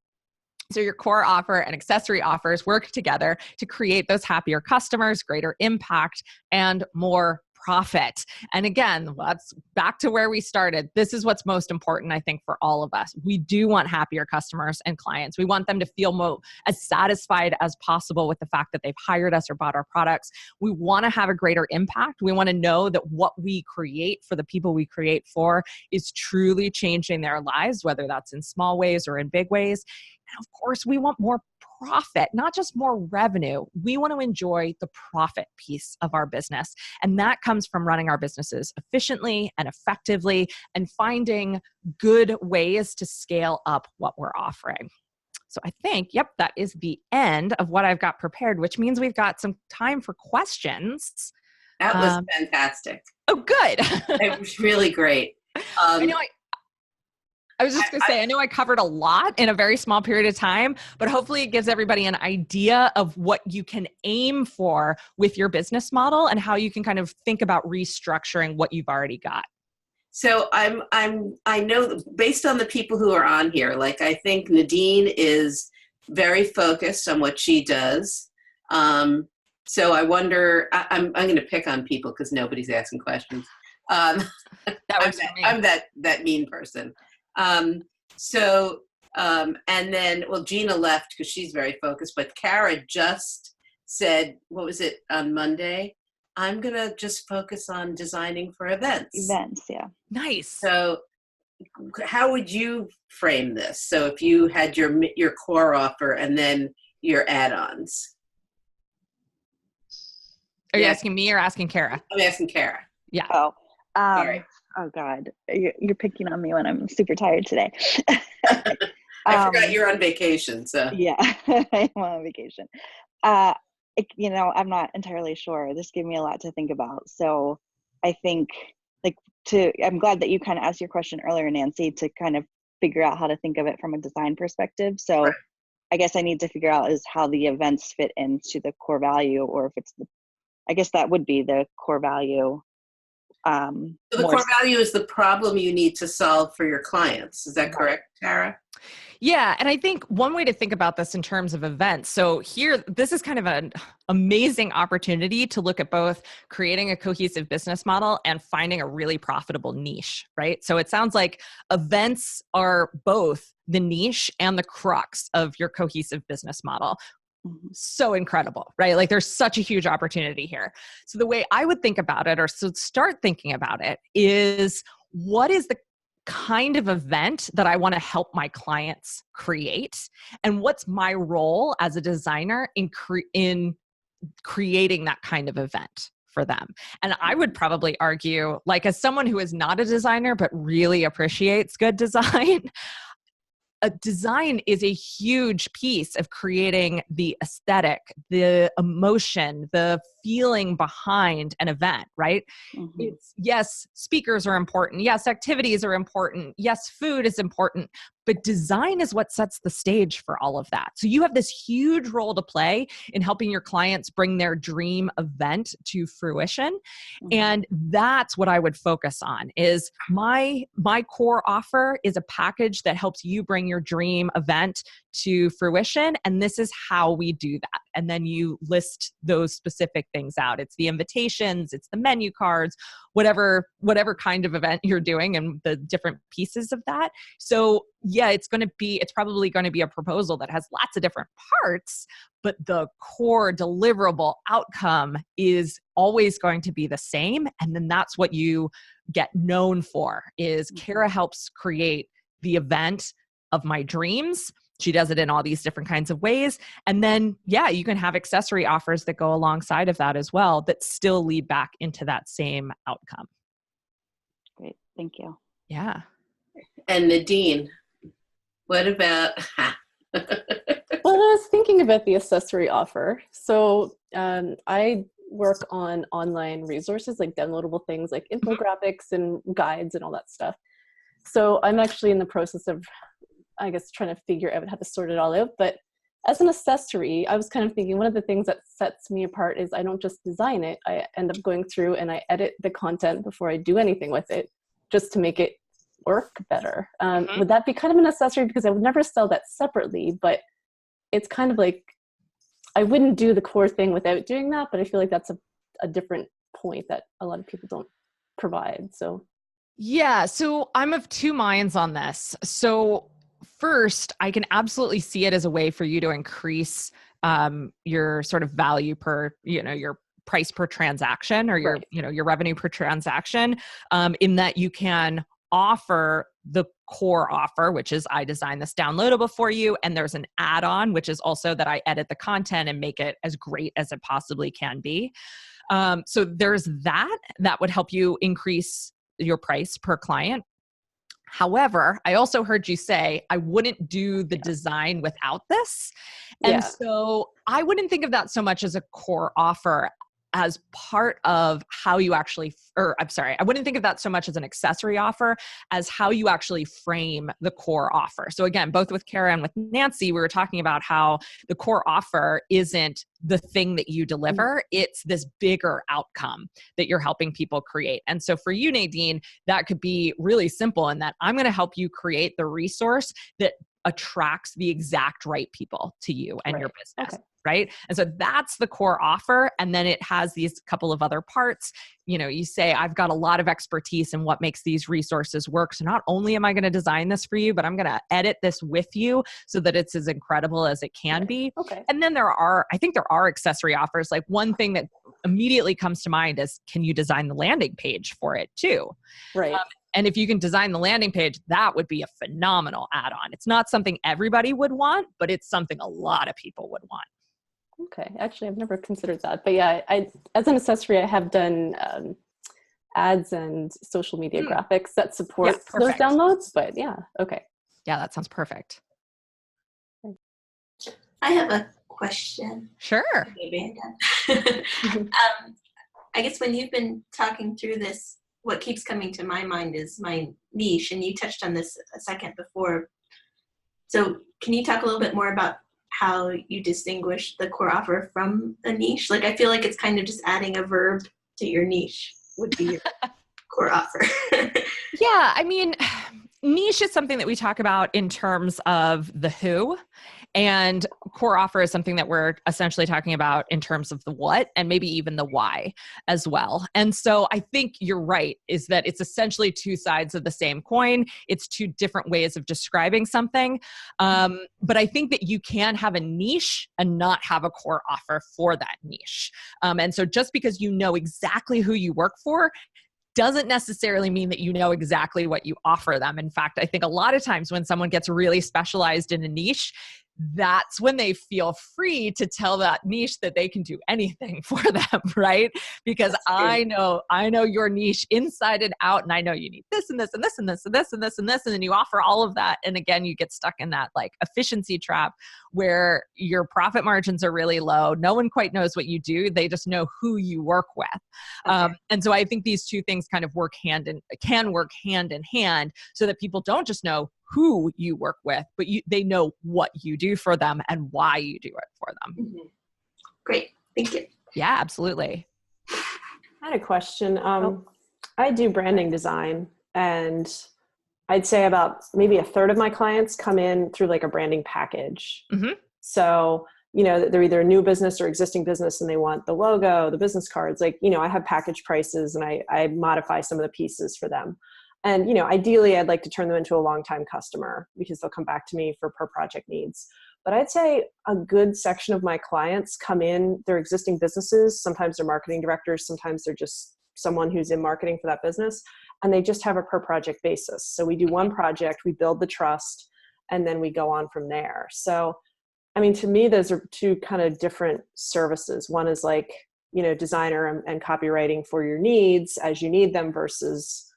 So your core offer and accessory offers work together to create those happier customers, greater impact, and more profit. And again, that's back to where we started. This is what's most important, I think, for all of us. We do want happier customers and clients. We want them to feel as satisfied as possible with the fact that they've hired us or bought our products. We want to have a greater impact. We want to know that what we create for the people we create for is truly changing their lives, whether that's in small ways or in big ways. And of course, we want more profit, not just more revenue. We want to enjoy the profit piece of our business. And that comes from running our businesses efficiently and effectively and finding good ways to scale up what we're offering. So I think, that is the end of what I've got prepared, which means we've got some time for questions. That was fantastic. Oh, good. It was really great. I was just going to say, I know I covered a lot in a very small period of time, but hopefully it gives everybody an idea of what you can aim for with your business model and how you can kind of think about restructuring what you've already got. So I know that based on the people who are on here, like I think Nadine is very focused on what she does. So I wonder, I'm going to pick on people because nobody's asking questions. I'm that mean person. And then, Gina left because she's very focused, but Kara just said, what was it on Monday? I'm going to just focus on designing for events. Yeah. Nice. So how would you frame this? So if you had your core offer and then your add-ons. Are you asking me or asking Kara? I'm asking Kara. Yeah. Sorry. Oh God, you're picking on me when I'm super tired today. I forgot you're on vacation, so. Yeah, I'm on vacation. I'm not entirely sure. This gave me a lot to think about. So I think I'm glad that you kind of asked your question earlier, Nancy, to kind of figure out how to think of it from a design perspective. So right. I guess I need to figure out is how the events fit into the core value, or if it's I guess that would be the core value. So the core value is the problem you need to solve for your clients. Is that correct, Tara? Yeah. And I think one way to think about this in terms of events. So here, this is kind of an amazing opportunity to look at both creating a cohesive business model and finding a really profitable niche, right? So it sounds like events are both the niche and the crux of your cohesive business model. So incredible, right? Like there's such a huge opportunity here. So the way I would think about it, or so start thinking about it, is what is the kind of event that I want to help my clients create? And what's my role as a designer in creating that kind of event for them? And I would probably argue, like as someone who is not a designer, but really appreciates good design, a design is a huge piece of creating the aesthetic, the emotion, the feeling behind an event, right? Mm-hmm. Yes, speakers are important. Yes, activities are important. Yes, food is important. But design is what sets the stage for all of that. So you have this huge role to play in helping your clients bring their dream event to fruition. Mm-hmm. And that's what I would focus on is my core offer is a package that helps you bring your dream event to fruition, and this is how we do that. And then you list those specific things out. It's the invitations, it's the menu cards, whatever kind of event you're doing and the different pieces of that. So yeah, it's probably going to be a proposal that has lots of different parts, but the core deliverable outcome is always going to be the same. And then that's what you get known for is Kara helps create the event of my dreams. She does it in all these different kinds of ways. And then, yeah, you can have accessory offers that go alongside of that as well that still lead back into that same outcome. Great. Thank you. Yeah. And Nadine, what about... Well, I was thinking about the accessory offer. So I work on online resources, like downloadable things like infographics and guides and all that stuff. So I'm actually in the process of, I guess, trying to figure out how to sort it all out. But as an accessory, I was kind of thinking one of the things that sets me apart is I don't just design it. I end up going through and I edit the content before I do anything with it, just to make it work better. Would that be kind of an accessory? Because I would never sell that separately, but it's kind of like, I wouldn't do the core thing without doing that, but I feel like that's a different point that a lot of people don't provide. So yeah, so I'm of two minds on this. So first, I can absolutely see it as a way for you to increase your sort of value per, your price per transaction or your, right. Your revenue per transaction, in that you can offer the core offer, which is I design this downloadable for you. And there's an add-on, which is also that I edit the content and make it as great as it possibly can be. So there's that would help you increase your price per client. However, I also heard you say, I wouldn't do the design without this. And so I wouldn't think of that so much as a core offer as part of how you actually, I wouldn't think of that so much as an accessory offer as how you actually frame the core offer. So again, both with Kara and with Nancy, we were talking about how the core offer isn't the thing that you deliver. It's this bigger outcome that you're helping people create. And so for you, Nadine, that could be really simple in that I'm going to help you create the resource that attracts the exact right people to you and your business. Okay. Right. And so that's the core offer. And then it has these couple of other parts. You say, I've got a lot of expertise in what makes these resources work. So not only am I going to design this for you, but I'm going to edit this with you so that it's as incredible as it can be. Okay. And then I think there are accessory offers. Like one thing that immediately comes to mind is, can you design the landing page for it too? Right. And if you can design the landing page, that would be a phenomenal add-on. It's not something everybody would want, but it's something a lot of people would want. Okay. Actually, I've never considered that. But yeah, as an accessory, I have done ads and social media graphics that support those downloads. But yeah, okay. Yeah, that sounds perfect. I have a question. Sure. I guess when you've been talking through this, what keeps coming to my mind is my niche, and you touched on this a second before. So can you talk a little bit more about how you distinguish the core offer from a niche? Like, I feel like it's kind of just adding a verb to your niche would be your core offer. Yeah, I mean, niche is something that we talk about in terms of the who, and core offer is something that we're essentially talking about in terms of the what and maybe even the why as well. And so I think you're right, is that it's essentially two sides of the same coin. It's two different ways of describing something. But I think that you can have a niche and not have a core offer for that niche. And so just because you know exactly who you work for doesn't necessarily mean that you know exactly what you offer them. In fact, I think a lot of times when someone gets really specialized in a niche, that's when they feel free to tell that niche that they can do anything for them, right? Because I know your niche inside and out, and I know you need this and this and this and this and this and this and this, and then you offer all of that. And again, you get stuck in that like efficiency trap where your profit margins are really low. No one quite knows what you do. They just know who you work with. And so I think these two things kind of can work hand in hand so that people don't just know who you work with, but they know what you do for them and why you do it for them. Mm-hmm. Great. Thank you. Yeah, absolutely. I had a question. I do branding design, and I'd say about maybe a third of my clients come in through like a branding package. Mm-hmm. So, they're either a new business or existing business and they want the logo, the business cards. Like, I have package prices and I modify some of the pieces for them. And, ideally I'd like to turn them into a long-time customer because they'll come back to me for per project needs. But I'd say a good section of my clients come in, they're existing businesses. Sometimes they're marketing directors. Sometimes they're just someone who's in marketing for that business. And they just have a per project basis. So we do one project, we build the trust, and then we go on from there. So, to me, those are two kind of different services. One is like, designer and copywriting for your needs as you need them versus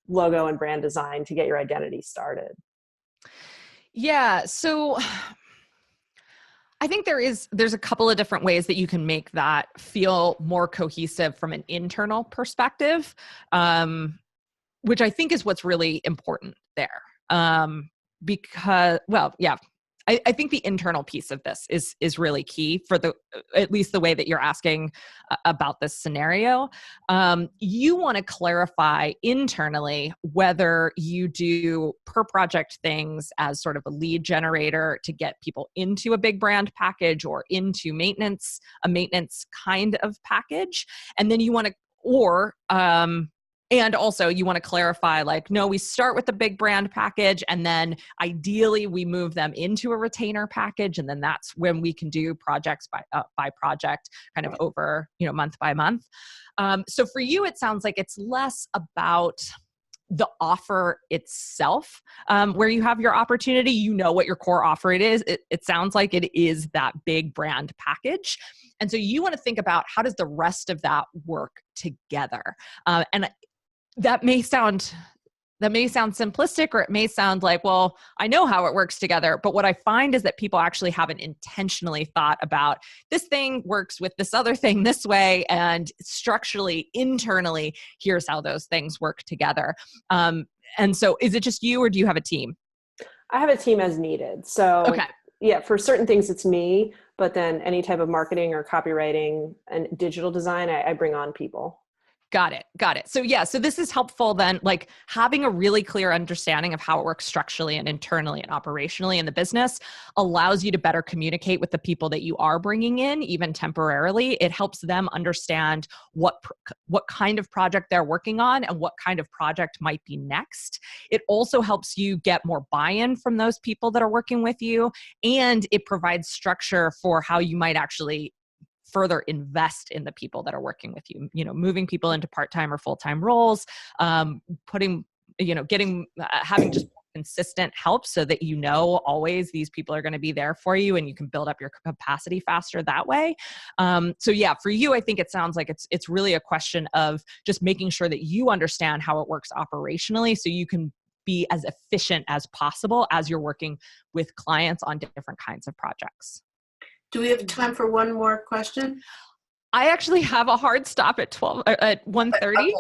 logo and brand design to get your identity started. Yeah. So I think there's a couple of different ways that you can make that feel more cohesive from an internal perspective, which I think is what's really important there. Because, well, yeah, I think the internal piece of this is really key for at least the way that you're asking about this scenario. You want to clarify internally whether you do per project things as sort of a lead generator to get people into a big brand package or into a maintenance kind of package. And then you want to, and also you want to clarify, like, no, we start with the big brand package and then ideally we move them into a retainer package. And then that's when we can do projects by project kind of over, month by month. So for you, it sounds like it's less about the offer itself, where you have your opportunity, what your core offer it is. It sounds like it is that big brand package. And so you want to think about how does the rest of that work together? And that may sound simplistic, or it may sound like, well, I know how it works together. But what I find is that people actually haven't intentionally thought about this thing works with this other thing this way, and structurally, internally, here's how those things work together. And so is it just you, or do you have a team? I have a team as needed. So okay. Yeah, for certain things it's me, but then any type of marketing or copywriting and digital design, I bring on people. Got it. So yeah, so this is helpful then, like having a really clear understanding of how it works structurally and internally and operationally in the business allows you to better communicate with the people that you are bringing in, even temporarily. It helps them understand what kind of project they're working on and what kind of project might be next. It also helps you get more buy-in from those people that are working with you, and it provides structure for how you might actually further invest in the people that are working with you, moving people into part-time or full-time roles, having just consistent help so that always these people are going to be there for you and you can build up your capacity faster that way. So yeah, for you, I think it sounds like it's really a question of just making sure that you understand how it works operationally so you can be as efficient as possible as you're working with clients on different kinds of projects. Do we have time for one more question? I actually have a hard stop at 1:30.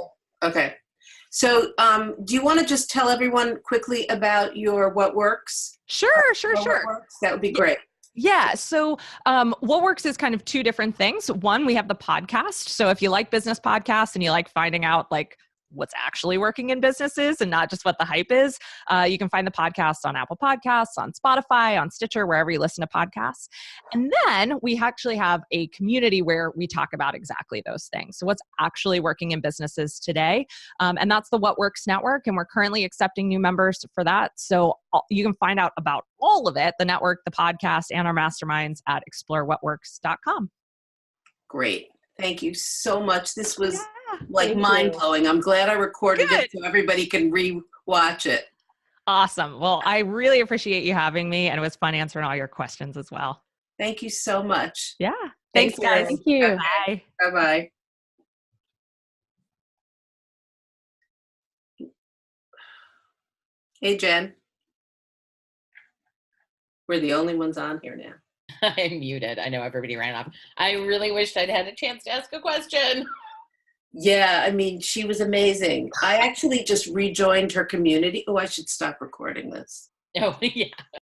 Okay. So do you want to just tell everyone quickly about your What Works? Sure. What Works? That would be great. Yeah. So What Works is kind of two different things. One, we have the podcast. So if you like business podcasts and you like finding out like what's actually working in businesses and not just what the hype is, you can find the podcast on Apple Podcasts, on Spotify, on Stitcher, wherever you listen to podcasts. And then we actually have a community where we talk about exactly those things. So what's actually working in businesses today. And that's the What Works Network. And we're currently accepting new members for that. So you can find out about all of it, the network, the podcast, and our masterminds at explorewhatworks.com. Great. Thank you so much. This was mind-blowing. I'm glad I recorded it so everybody can re-watch it. Awesome. Well, I really appreciate you having me, and it was fun answering all your questions as well. Thank you so much. Yeah. Thanks, guys. Thank you. Bye. Bye-bye. Hey, Jen. We're the only ones on here now. I'm muted. I know everybody ran off. I really wished I'd had a chance to ask a question. Yeah, I mean, she was amazing. I actually just rejoined her community. Oh, I should stop recording this. Oh, yeah.